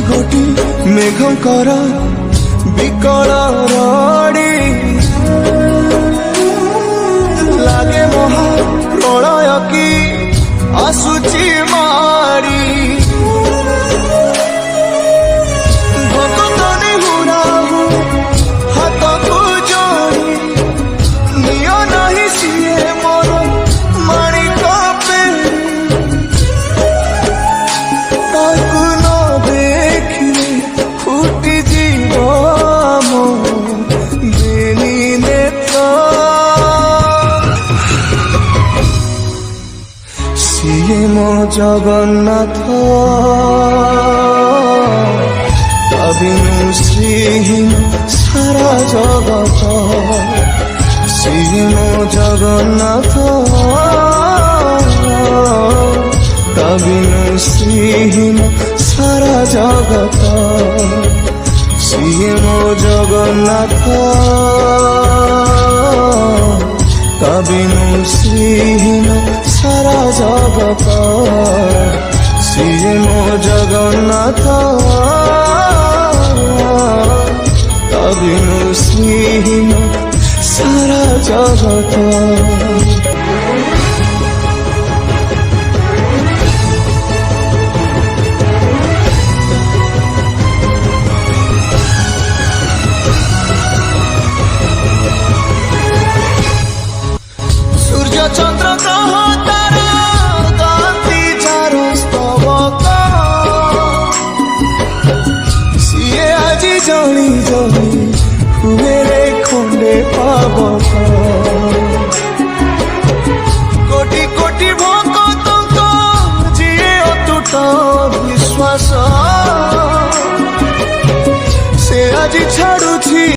ଗୋଟି ମେଘଙ୍କର ବିକଳ ରଡ଼ି ଲାଗେ ମହା ପ୍ରଳୟ କି ଆସୁଛି ମାଡ଼ି ଭକ୍ତନି ହୁରାହୁ ହାତକୁ ଯୋଡ଼ି ନିଅ ନାହିଁ ସିଏ ମୋର ମାଣିକ ପେଡ଼ି ତାକୁ ନ ଦେଖିଲେ ଫୁଟି ଯିବ ମୋ ବେନି ନେତ୍ର ସିଏ ମୋ ଜଗନ୍ନାଥ ତା ବିନୁ ଶ୍ରୀହୀନ ସାରା ଜଗତ ସିଏ ମୋ ଜଗନ୍ନାଥ ତା ବିନୁ ଶ୍ରୀହୀନ ସାରା ଜଗତ ସିଏ ମୋ ଜଗନ୍ନାଥ ତା ବିନୁ ଶ୍ରୀହୀନ ସାରା ଜଗତ ସିଏ ମୋ ଜଗନ୍ନାଥ ତା ବିନୁ ଶ୍ରୀହୀନ ସାରା ଜଗତ চন্দ্র গ্রহ তারা গাতি যার স্তবক সিয়ে আজি জলি জলি হুয়ে রে খন্ডে পাবক কোটি কোটি